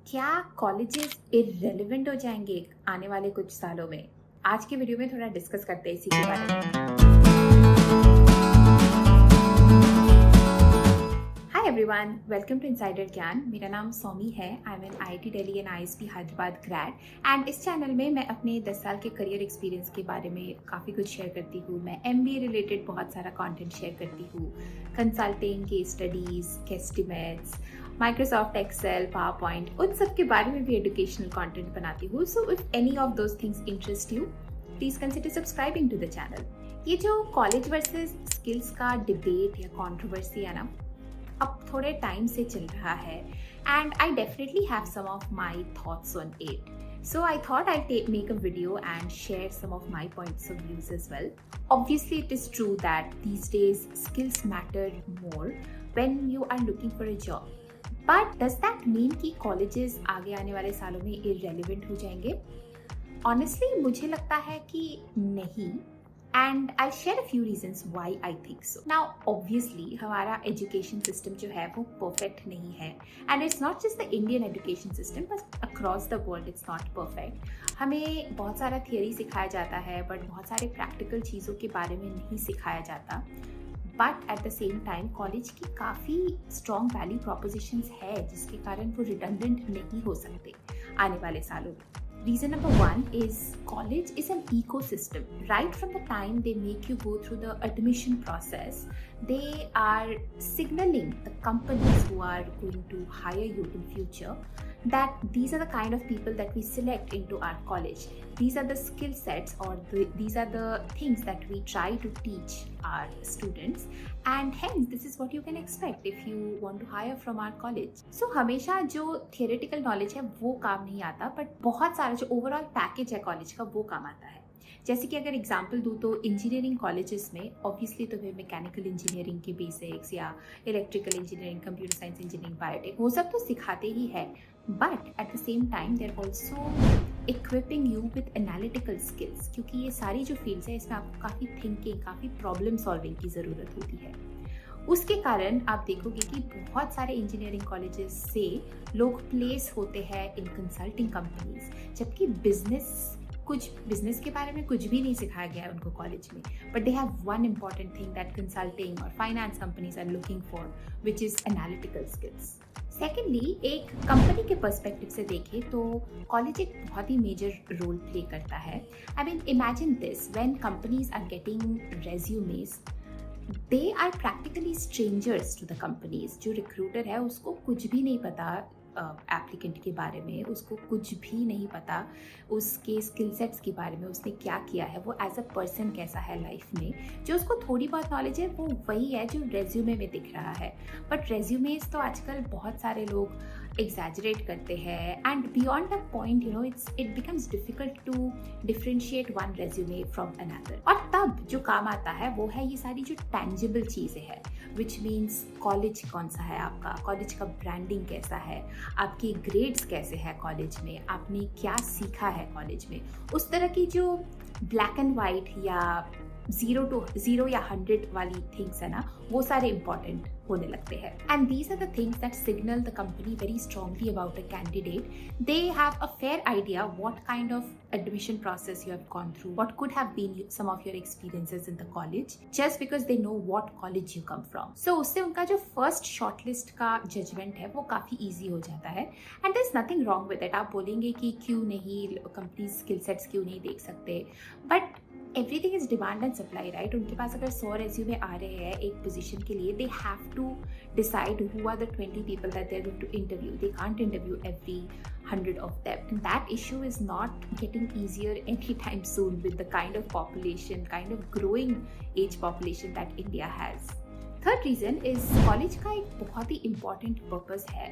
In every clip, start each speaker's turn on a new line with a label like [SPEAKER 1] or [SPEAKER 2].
[SPEAKER 1] क्या colleges irrelevant हो जाएंगे आने वाले कुछ सालों में? आज की वीडियो में थोड़ा डिस्कस करते हैं इसी के बारे में। Hi everyone, welcome to insider Gyan. मेरा नाम सौमी है। I am an IIT Delhi and ISB Hyderabad grad and इस चैनल में मैं अपने 10 साल के करियर एक्सपीरियंस के बारे में काफ़ी कुछ शेयर करती हूँ। मैं एमबीए रिलेटेड बहुत सारा कंटेंट शेयर करती हूँ, consulting, case studies, estimates, Microsoft Excel, PowerPoint, उन सब के बारे में भी एजुकेशनल कंटेंट बनाती हूँ। So if any of those things interest you, please consider subscribing to the channel. ये जो कॉलेज वर्सेस स्किल्स का डिबेट या कंट्रोवर्सी है ना, अब थोड़े टाइम से चल रहा है and I definitely have some of my thoughts on it. So I thought I'll make a video and share some of my points of views as well. Obviously, it is true that these days skills matter more when you are looking for a job. But does that mean कि colleges आगे आने वाले सालों में irrelevant हो जाएंगे? Honestly, मुझे लगता है कि नहीं. And I'll share a few reasons why I think so. Now, obviously, हमारा education system जो है वो perfect नहीं है. And it's not just the Indian education system, but across the world it's not perfect. हमें बहुत सारा theory सिखाया जाता है, but बहुत सारे practical चीज़ों के बारे में नहीं सिखाया जाता. But at the same time, college की काफ़ी strong value propositions है जिसके कारण वो redundant नहीं हो सकते आने वाले सालों में. Reason number one is college is an ecosystem. Right from the time they make you go through the admission process, they are signaling the companies who are going to hire you in future that these are the kind of people that we select into our college. These are the skill sets or these are the things that we try to teach our students, and hence this is what you can expect if you want to hire from our college. So हमेशा जो theoretical knowledge है वो काम नहीं आता, but बहुत सारा जो overall package है कॉलेज का वो काम आता है. जैसे कि अगर एग्जाम्पल दूँ तो इंजीनियरिंग कॉलेजेस में ऑब्वियसली तुम्हें मैकेनिकल इंजीनियरिंग के बेसिक्स या electrical engineering, computer science engineering, biotech, वो सब तो सिखाते ही है, but at the same time they are also equipping you with analytical skills, क्योंकि ये सारी जो फील्ड्स है इसमें आपको काफ़ी थिंकिंग, काफ़ी प्रॉब्लम सॉल्विंग की ज़रूरत होती है. उसके कारण आप देखोगे कि बहुत सारे इंजीनियरिंग कॉलेजेस से लोग प्लेस होते हैं इन कंसल्टिंग कंपनीज, जबकि बिजनेस के बारे में कुछ भी नहीं सिखाया गया है उनको कॉलेज में, but they have one important thing that consulting और finance companies are looking for, which is analytical skills. Secondly, एक कंपनी के पर्सपेक्टिव से देखें तो कॉलेज एक बहुत ही मेजर रोल प्ले करता है. I mean, imagine this, when companies are getting resumes, they are practically strangers to the companies. जो रिक्रूटर है उसको कुछ भी नहीं पता एप्लीकेंट के बारे में, उसको कुछ भी नहीं पता उसके स्किल सेट्स के बारे में, उसने क्या किया है, वो एज अ पर्सन कैसा है लाइफ में. जो उसको थोड़ी बहुत नॉलेज है वो वही है जो रेज्यूमे में दिख रहा है. बट रेज्यूमेज तो आजकल बहुत सारे लोग एग्जैजरेट करते हैं and beyond the point you know it becomes difficult to differentiate one resume from another. और तब जो काम आता है वो है ये सारी जो टैंजिबल चीज़ें हैं, विच मीन्स कॉलेज कौन सा है आपका, कॉलेज का ब्रांडिंग कैसा है, आपके ग्रेड्स कैसे हैं कॉलेज में, आपने क्या सीखा है कॉलेज में. उस तरह की जो ब्लैक एंड वाइट या 0 या 100 वाली थिंग्स है ना, वो सारे इंपॉर्टेंट होने लगते हैं. And these are the things that signal the company very strongly about a candidate. They have a fair idea what kind of admission process you have gone through, what could have been some of your experiences in the college, just because they know what college you come from. So उससे उनका जो first shortlist का judgment है वो काफ़ी easy हो जाता है. And there's nothing wrong with it. आप बोलेंगे कि क्यों नहीं companies skill sets क्यों नहीं देख सकते, but everything is demand and supply, right. उनके पास अगर 100 रेज्यूमे आ रहे हैं एक पोजीशन के लिए, they have to decide who are the 20 people that they are going to interview. They can't interview every 100 of them, and that issue is not getting easier anytime soon with the kind of population, kind of growing age population that India has. Third reason is college का एक बहुत ही important purpose है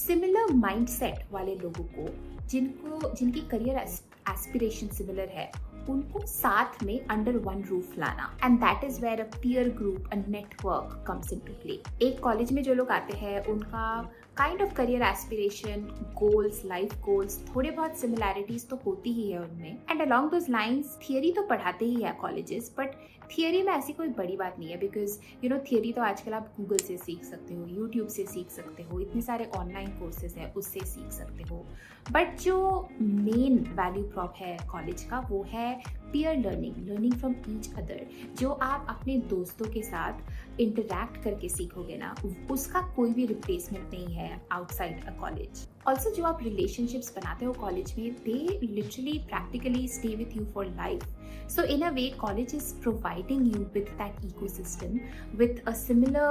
[SPEAKER 1] similar mindset वाले लोगों को, जिनकी career aspiration similar है, उनको साथ में अंडर वन रूफ लाना. And that is where a peer group, a network comes into play. एक कॉलेज में जो लोग आते हैं उनका kind of career aspiration, goals, life goals, थोड़े बहुत सिमिलैरिटीज तो होती ही है उनमें। And along those lines theory तो पढ़ाते ही है कॉलेजेस, बट थियरी में ऐसी कोई बड़ी बात नहीं है, बिकॉज थियरी तो आजकल आप गूगल से सीख सकते हो, यूट्यूब से सीख सकते हो, इतने सारे ऑनलाइन कोर्सेज हैं उससे सीख सकते हो। बट जो मेन वैल्यू प्रॉप है कॉलेज का वो है peer learning, learning from each other. जो आप अपने दोस्तों के साथ इंटरैक्ट करके सीखोगे ना, उसका कोई भी रिप्लेसमेंट नहीं है आउटसाइड अ कॉलेज। ऑल्सो जो आप रिलेशनशिप्स बनाते हो कॉलेज में, they literally practically stay with you for life. So in a way, college is providing you with that ecosystem, with a similar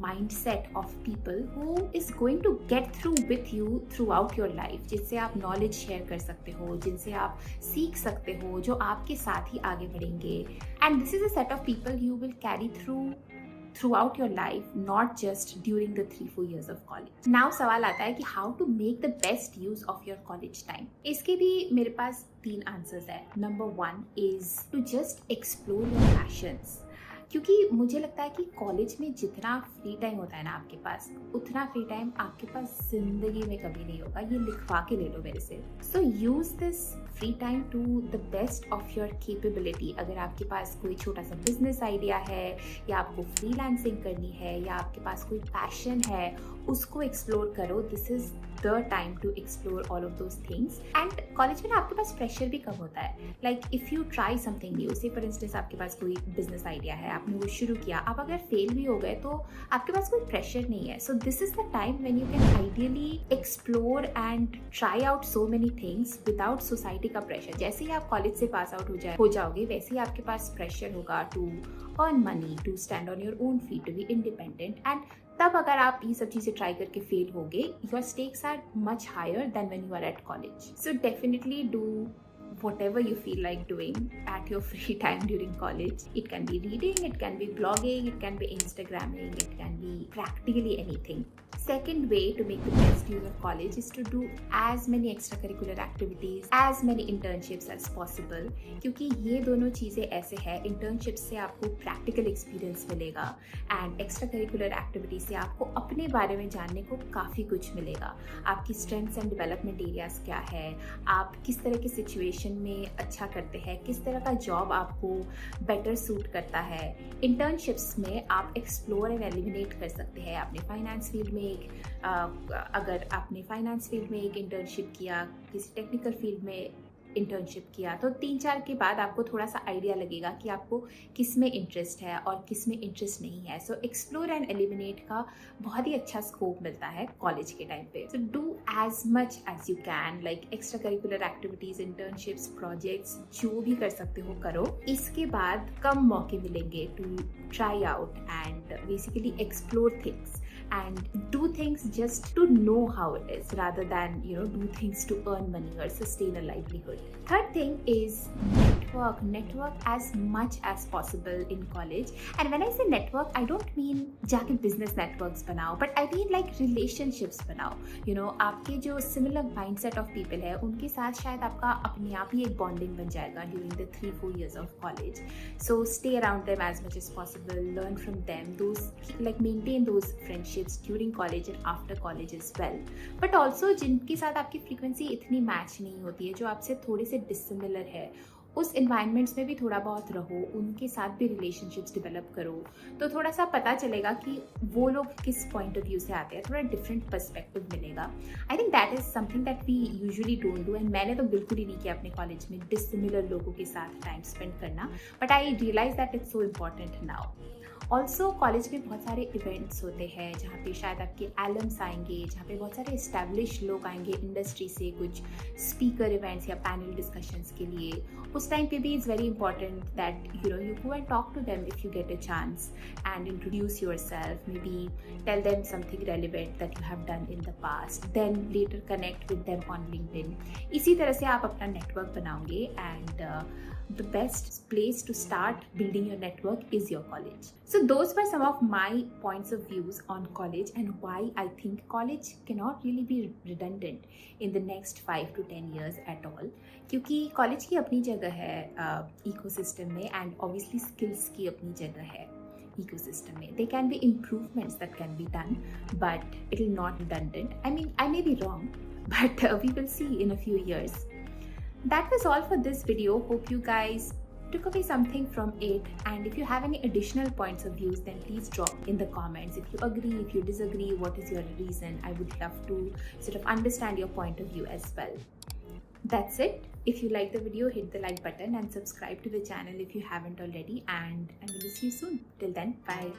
[SPEAKER 1] mindset of people who is going to get through with you throughout your life, जिससे आप knowledge share कर सकते हो, जिनसे आप सीख सकते हो, जो आपके साथ ही आगे बढ़ेंगे। And this is a set of people you will carry throughout your life, not just during the 3-4 years of college. Now सवाल आता है कि how to make the best use of your college time. इसके भी मेरे पास 3 answers है। Number 1 is to just explore your passions. क्योंकि मुझे लगता है कि कॉलेज में जितना फ्री टाइम होता है ना आपके पास, उतना फ्री टाइम आपके पास जिंदगी में कभी नहीं होगा। ये लिखवा के ले लो मेरे से। So use this free time to the best of your capability. अगर आपके पास कोई छोटा सा बिजनेस आइडिया है, या आपको फ्रीलांसिंग करनी है, या आपके पास कोई पैशन है, उसको एक्सप्लोर करो। This is the time to explore all of those things. And college में ना आपके पास प्रेशर भी कम होता है। Like if you try something new, say for instance आपके पास कोई बिजनेस आइडिया है, आपने वो शुरू किया, आप अगर फेल भी हो गए तो आपके पास कोई प्रेशर नहीं है। So this is the time when you can ideally explore and try out so many things without society का प्रेशर। जैसे ही आप कॉलेज से पास आउट हो जाओगे, वैसे ही आपके पास प्रेशर होगा to earn money, to stand on your own feet, to be independent. And तब अगर आप ये सब चीजें ट्राई करके फेल होगे, your stakes are much higher than when you are at college. So definitely do whatever you feel like doing at your free time during college. It can be reading, it can be blogging, it can be Instagramming, it can be practically anything. Second way to make the best use of college is to do as many extracurricular activities, as many internships as possible. क्योंकि ये दोनों चीज़ें ऐसे हैं, internships से आपको practical experience मिलेगा and extracurricular activities से आपको अपने बारे में जानने को काफ़ी कुछ मिलेगा। आपकी strengths and development areas क्या है, आप किस तरह की situation में अच्छा करते हैं, किस तरह का job आपको better suit करता है। Internships में आप explore and eliminate कर सकते हैं। अपने finance field में अगर आपने फाइनेंस फील्ड में एक इंटर्नशिप किया, किसी टेक्निकल फील्ड में इंटर्नशिप किया, तो 3-4 के बाद आपको थोड़ा सा आइडिया लगेगा कि आपको किस में इंटरेस्ट है और किस में इंटरेस्ट नहीं है। सो एक्सप्लोर एंड एलिमिनेट का बहुत ही अच्छा स्कोप मिलता है कॉलेज के टाइम पे। So do as much as you can, like extra curricular activities, internships, projects, जो भी कर सकते हो करो। इसके बाद कम मौके मिलेंगे to try out and basically explore things and do things just to know how it is, rather than do things to earn money or sustain a livelihood. Third thing is network as much as possible in college. And when I say network, I don't mean जाके business networks बनाओ, but I mean like relationships बनाओ। आपके जो similar mindset of people है, उनके साथ शायद आपका अपने आप ही एक bonding बन जाएगा during the 3-4 years of college. So stay around them as much as possible, learn from them, maintain those friendships during college and after college as well. But also जिनके साथ आपकी frequency इतनी match नहीं होती है, जो आपसे थोड़े से dissimilar है, उस इन्वायरमेंट्स में भी थोड़ा बहुत रहो, उनके साथ भी रिलेशनशिप्स डेवलप करो, तो थोड़ा सा पता चलेगा कि वो लोग किस पॉइंट ऑफ व्यू से आते हैं, थोड़ा डिफरेंट पर्सपेक्टिव मिलेगा। I think that is something that we usually don't do, and मैंने तो बिल्कुल ही नहीं किया अपने कॉलेज में डिसिमिलर लोगों के साथ टाइम स्पेंड करना, but I realize that it's so important now. Also college में बहुत सारे इवेंट्स होते हैं जहाँ पे शायद आपके एलम्स आएंगे, जहाँ पे बहुत सारे एस्टैब्लिश लोग आएंगे इंडस्ट्री से, कुछ स्पीकर इवेंट्स या पैनल डिस्कशंस के लिए। उस टाइम पे भी it's very important that you go and talk to them if you get a chance and introduce yourself, maybe tell them something relevant that you have done in the past, then later connect with them on LinkedIn. इसी तरह से आप अपना network बनाओगे and the best place to start building your network is your college. So those were some of my points of views on college and why I think college cannot really be redundant in the next 5 to 10 years at all. क्योंकि college की अपनी जगह है ecosystem में, and obviously skills की अपनी जगह है। ecosystem में. There can be improvements that can be done, but it will not be redundant. I mean, I may be wrong, but we will see in a few years. That was all for this video. Hope you guys took away something from it, and if you have any additional points of views, then please drop in the comments. If you agree, if you disagree, what is your reason? I would love to sort of understand your point of view as well. That's it. If you like the video, hit the like button and subscribe to the channel if you haven't already, and I'm going to see you soon. Till then, bye.